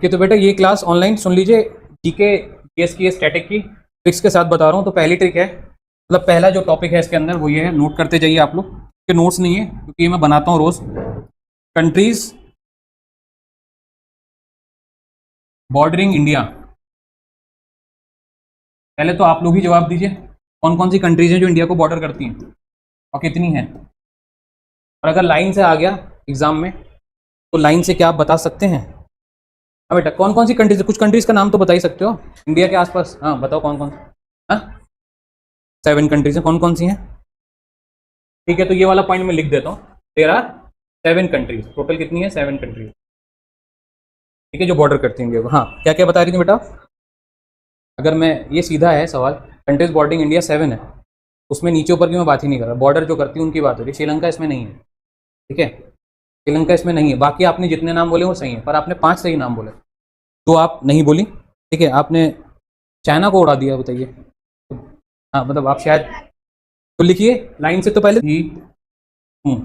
Okay तो बेटा ये क्लास ऑनलाइन सुन लीजिए। जीके जीएस की स्टैटिक की ट्रिक्स के साथ बता रहा हूँ। तो पहली ट्रिक है, मतलब पहला जो टॉपिक है इसके अंदर वो ये है, नोट करते जाइए आप लोग, के नोट्स नहीं है क्योंकि ये मैं बनाता हूँ रोज। कंट्रीज बॉर्डरिंग इंडिया, पहले तो आप लोग ही जवाब दीजिए कौन कौन सी कंट्रीज हैं जो इंडिया को बॉर्डर करती हैं और कितनी हैं। और अगर लाइन से आ गया एग्जाम में तो लाइन से क्या आप बता सकते हैं? हाँ बेटा, कौन कौन सी कंट्रीज, कुछ कंट्रीज का नाम तो बता ही सकते हो इंडिया के आसपास। हाँ बताओ कौन कौन। हाँ 7 कंट्रीज हैं, कौन कौन सी हैं? ठीक है, तो ये वाला पॉइंट मैं लिख देता हूँ। देयर आर 7 कंट्रीज, टोटल कितनी है? 7 कंट्रीज, ठीक है, जो बॉर्डर करती हैं इंडिया को। हाँ क्या क्या बता रही थी बेटा? अगर मैं, ये सीधा है सवाल, कंट्रीज बॉर्डरिंग इंडिया 7 है, उसमें नीचे ऊपर की मैं बात ही नहीं कर रहा, बॉर्डर जो करती है उनकी बात हो रही है। श्रीलंका इसमें नहीं है, ठीक है, श्रीलंका इसमें नहीं है। बाकी आपने जितने नाम बोले वो सही है, पर आपने 5 सही नाम बोले, तो आप नहीं बोली, ठीक है। आपने चाइना को उड़ा दिया, बताइए। हाँ मतलब आप शायद, तो लिखिए लाइन से तो पहले ही हूँ,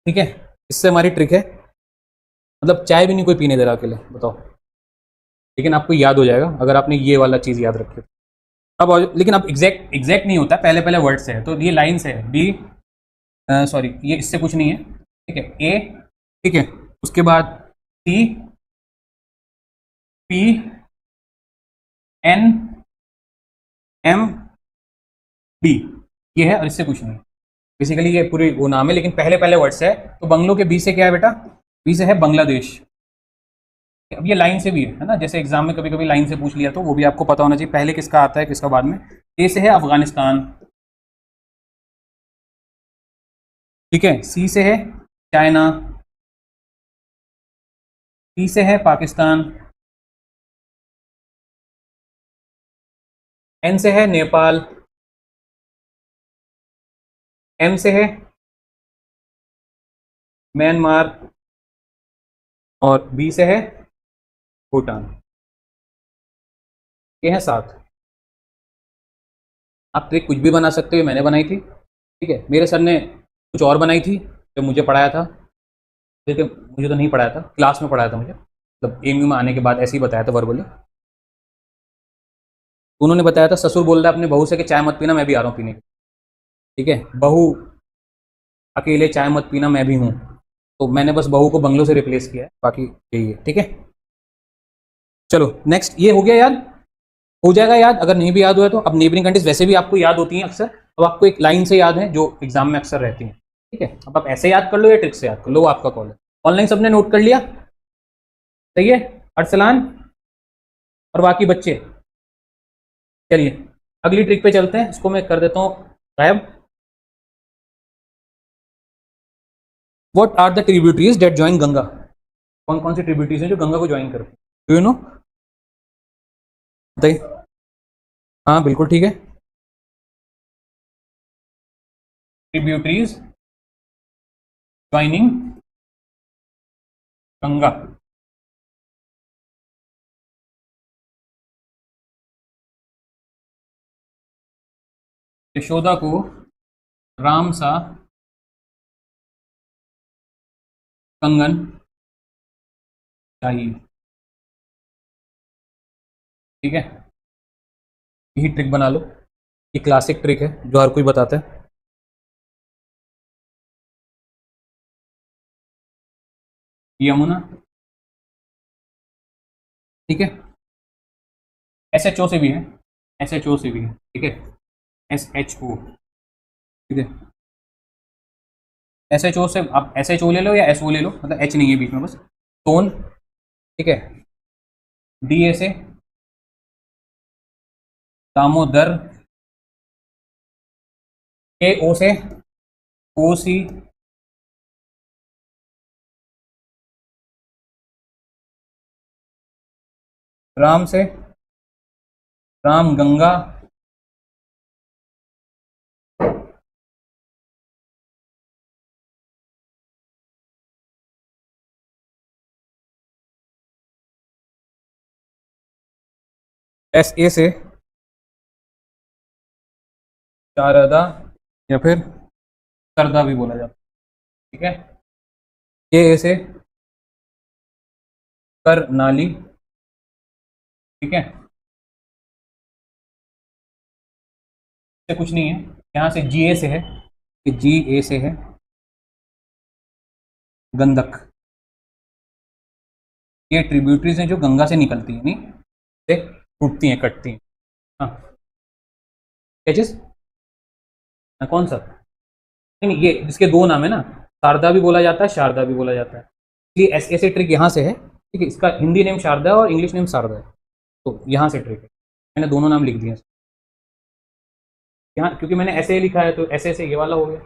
ठीक है। इससे हमारी ट्रिक है, मतलब चाय भी नहीं कोई पीने दे रहा अकेले, बताओ, लेकिन आपको याद हो जाएगा अगर आपने ये वाला चीज़ याद रखी। अब लेकिन अब एग्जैक्ट एग्जैक्ट नहीं होता, पहले पहले वर्ड से है। तो ये लाइन से है, बी, सॉरी ये इससे कुछ नहीं है, ठीक है, ए, ठीक है, उसके बाद सी, पी, एन, एम, बी, ये है और इससे कुछ नहीं। बेसिकली ये पूरी वो नाम है, लेकिन पहले पहले वर्ड से है। तो बंगलों के बी से क्या है बेटा? बी से है बांग्लादेश। अब ये लाइन से भी है ना, जैसे एग्जाम में कभी कभी लाइन से पूछ लिया तो वो भी आपको पता होना चाहिए पहले किसका आता है किसका बाद में। ए से है अफगानिस्तान, ठीक है, सी से है चाइना, पी से है पाकिस्तान, एन से है नेपाल, एम से है म्यांमार और बी से है भूटान। ये है 7। आप ट्रिक कुछ भी बना सकते हो, मैंने बनाई थी, ठीक है। मेरे सर ने कुछ और बनाई थी जो मुझे पढ़ाया था, लेकिन मुझे तो नहीं पढ़ाया था, क्लास में पढ़ाया था मुझे, मतलब एमयू में आने के बाद ऐसे ही बताया था वर्बली। उन्होंने बताया था, ससुर बोल रहा है अपने बहू से कि चाय मत पीना, मैं भी आ रहा हूँ पीने, ठीक है, बहू अकेले चाय मत पीना, मैं भी हूँ। तो मैंने बस बहू को बंगलों से रिप्लेस किया है, बाकी यही है, ठीक है। चलो नेक्स्ट, ये हो गया याद, हो जाएगा याद अगर नहीं भी याद हुआ तो। अब नेबरिंग कंट्रीज वैसे भी आपको याद होती हैं अक्सर, अब आपको एक लाइन से याद है जो एग्जाम में अक्सर रहती हैं, ठीक है। अब आप ऐसे याद कर लो या ट्रिक से याद कर लो, वो आपका कॉल है। ऑनलाइन सबने नोट कर लिया? सही है, अरसलान और बाकी बच्चे। चलिए अगली ट्रिक पे चलते हैं, इसको मैं कर देता हूँ गायब। What are the tributaries that join Ganga? कौन कौन सी ट्रिब्यूटरीज हैं जो गंगा को ज्वाइन करती है? Do you know? बताइए। हाँ बिल्कुल ठीक है, ट्रिब्यूटरीज ज्वाइनिंग गंगा। यशोदा को राम सा कंगन चाहिए, ठीक है। यही ट्रिक बना लो, ये क्लासिक ट्रिक है जो हर कोई बताता है। यमुना, ठीक है, एस एच ओ से भी है, एस एच ओ से भी है, ठीक है, एस एच ओ, ठीक है। एस एच ओ से आप एस एच ओ ले लो या एस ओ ले लो, मतलब एच नहीं है बीच में, बस सोन, ठीक है। डी ए से दामोदर, ए ओ से कोसी, राम से राम गंगा, एस ए से शारदा या फिर सरदा भी बोला जाता है, ठीक है। ए से करनाली, ठीक है, से कुछ नहीं है, यहाँ से GA से है, कि GA से है गंडक। ये ट्रिब्यूटरीज हैं जो गंगा से निकलती हैं, नहीं से टूटती हैं, कटती हैं। हाँ, क्या चीज, कौन सा, नहीं ये इसके दो नाम है ना, शारदा भी बोला जाता है, शारदा भी बोला जाता है, इसलिए ऐसे ट्रिक यहाँ से है, ठीक है। इसका हिंदी नेम शारदा है और इंग्लिश नेम शारदा है, तो यहाँ से ट्रिक है, मैंने दोनों नाम लिख दिए यहाँ, क्योंकि मैंने ऐसे लिखा है तो ऐसे से ये वाला हो गया,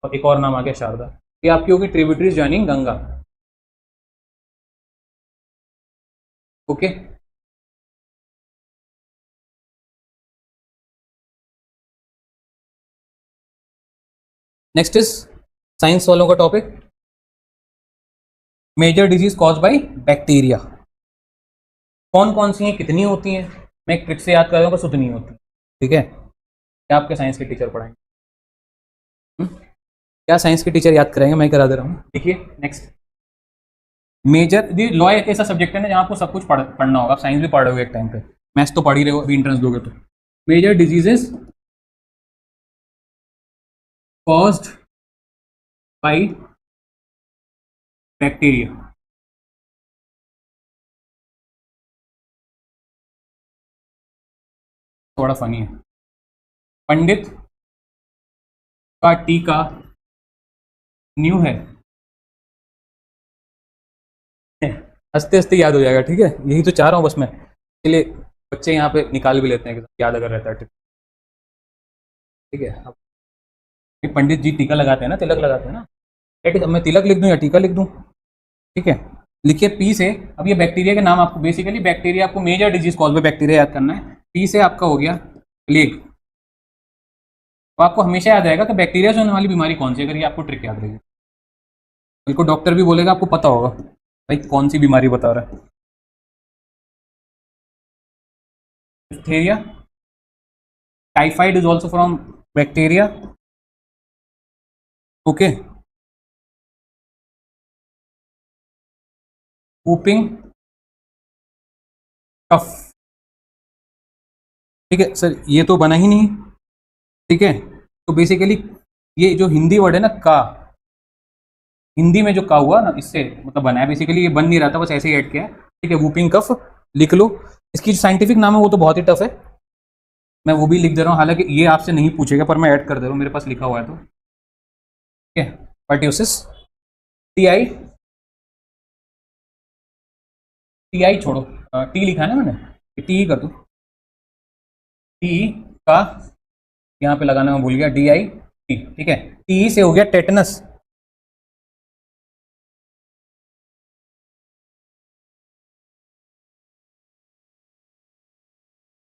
और एक और नाम आ गया शारदा। ये आपकी होगी tributaries joining Ganga. Okay, next is science वालों का topic, major disease cause by bacteria. कौन कौन सी हैं, कितनी होती हैं, मैं एक ट्रिक से याद कर रहा हूँ, बस उतनी होती, ठीक है। क्या आपके साइंस के टीचर पढ़ाएंगे, क्या साइंस के टीचर याद कराएंगे, मैं करा दे रहा हूँ। देखिए नेक्स्ट, मेजर दी लॉ एक ऐसा सब्जेक्ट है ना जहाँ आपको सब कुछ पढ़ना होगा, साइंस भी पढ़ रहे हो एक टाइम पे, मैथ्स तो पढ़ ही रहे हो, अभी एंट्रेंस दोगे तो। Major diseases caused by bacteria. थोड़ा फनी है, पंडित का टीका न्यू है, हंसते हंसते याद हो जाएगा, ठीक है, यही तो चाह रहा हूँ बस मैं, इसलिए बच्चे यहाँ पे निकाल भी लेते हैं कि याद अगर रहता है, ठीक है। अब पंडित जी टीका लगाते हैं ना, तिलक लगाते हैं ना, अब मैं तिलक लिख दूं या टीका लिख दूं, ठीक है। लिखिए पी से, अब ये बैक्टीरिया के नाम आपको, बेसिकली बैक्टीरिया आपको major disease cause by bacteria याद करना है। पी से आपका हो गया प्लेग, तो आपको हमेशा याद आएगा कि बैक्टीरिया से होने वाली बीमारी कौन सी, अगर ये आपको ट्रिक याद रहेगी, बिल्कुल डॉक्टर भी बोलेगा आपको पता होगा भाई कौन सी बीमारी बता रहा है। Diphtheria, typhoid is also from bacteria, okay. whooping कफ, ठीक है सर, ये तो बना ही नहीं, ठीक है। तो बेसिकली ये जो हिंदी वर्ड है ना का, हिंदी में जो का हुआ ना, इससे मतलब बना है, बेसिकली ये बन नहीं रहा था, बस ऐसे ही ऐड किया है, ठीक है। वूपिंग कफ लिख लो, इसकी जो साइंटिफिक नाम है वो तो बहुत ही टफ है, मैं वो भी लिख दे रहा हूँ, हालांकि ये आपसे नहीं पूछेगा पर मैं ऐड कर दे रहा हूँ, मेरे पास लिखा हुआ है तो, ठीक है। पर्ट्यूसिस, TI, TI छोड़ो, टी लिखा है ना मैंने, टी कर दो, टी का यहाँ पे लगाना मैं भूल गया, DI, ठीक है। टी से हो गया टेटनस,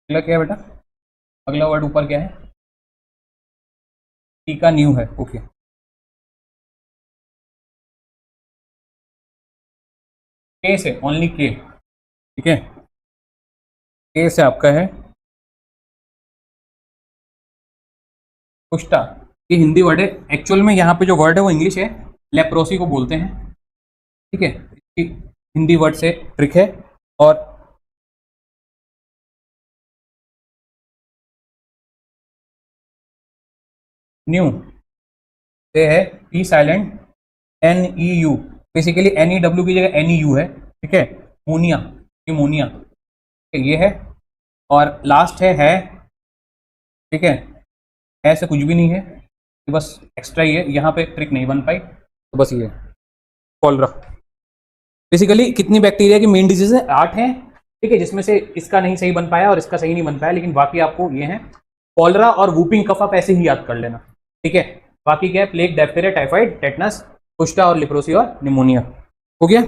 अगला क्या है बेटा, अगला वर्ड ऊपर क्या है, टी का न्यू है, ओके। के से, ओनली के, ठीक है, के से आपका है कुष्ठा, ये हिंदी वर्ड है, एक्चुअल में यहाँ पे जो वर्ड है वो इंग्लिश है, लेप्रोसी को बोलते हैं, ठीक है। हिंदी वर्ड से ट्रिक है, और न्यू से है P silent NEU, basically NEW की जगह NEU है, ठीक है। मोनिया, न्यूमोनिया, ये है, और लास्ट है, ठीक है, ऐसे कुछ भी नहीं है, बस एक्स्ट्रा ही है, यहाँ पे ट्रिक नहीं बन पाई, तो बस ये कॉलरा। बेसिकली कितनी बैक्टीरिया की मेन डिजीज है, 8 है, ठीक है, जिसमें से इसका नहीं सही बन पाया और इसका सही नहीं बन पाया, लेकिन बाकी आपको ये है, कॉलरा और वूपिंग कफ आप ऐसे ही याद कर लेना, ठीक है। बाकी क्या है, प्लेग, डिप्थेरिया, टाइफाइड, टेटनस, कुष्ठा और लिप्रोसी और निमोनिया, हो गया।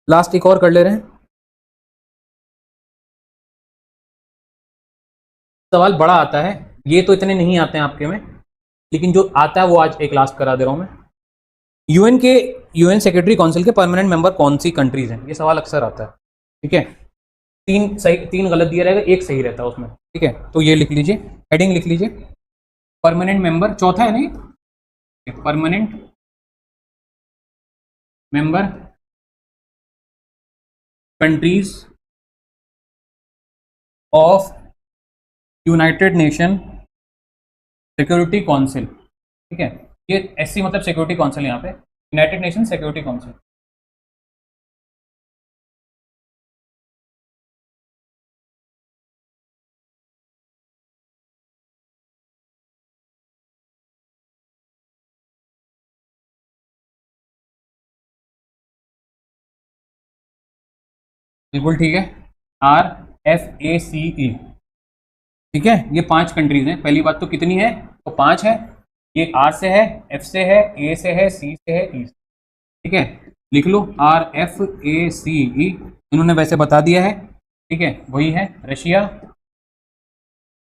लास्ट एक और कर ले रहे हैं, सवाल बड़ा आता है, ये तो इतने नहीं आते हैं आपके में, लेकिन जो आता है वो आज एक लास्ट करा दे रहा हूं मैं। यूएन सेक्रेटरी काउंसिल के परमानेंट मेंबर कौन सी कंट्रीज हैं, ये सवाल अक्सर आता है, ठीक है। 3 सही, 3 गलत दिया रहेगा, एक सही रहता है उसमें, ठीक है। तो ये लिख लीजिए, हेडिंग लिख लीजिए, परमानेंट मेंबर, चौथा है नहीं, permanent member countries of United nation security council. ठीक है, ये एससी मतलब सिक्योरिटी काउंसिल, यहाँ पे यूनाइटेड नेशन सिक्योरिटी काउंसिल। बिल्कुल ठीक है, RFACE। ठीक है, ये 5 कंट्रीज हैं। पहली बात तो कितनी है, तो 5 है। ये R से है, F से है, A से है, C से है, E से। ठीक है, लिख लो RFACE, इन्होंने वैसे बता दिया है। ठीक है, वही है Russia,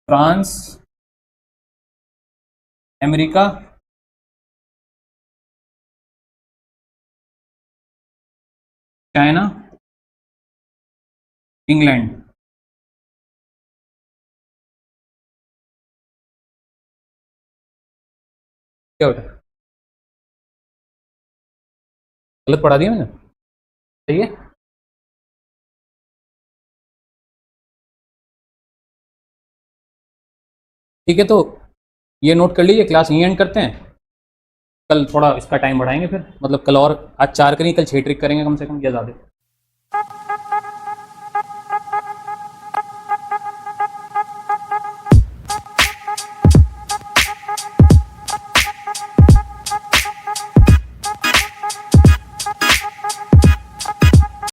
France, America, China, England. क्या होता है, गलत पढ़ा दिया मैंने, सही है। ठीक है, तो ये नोट कर लीजिए, क्लास यहीं एंड करते हैं। कल थोड़ा इसका टाइम बढ़ाएंगे फिर, मतलब कल और, आज 4 करेंगे, कल 6 ट्रिक करेंगे कम से कम या ज़्यादा।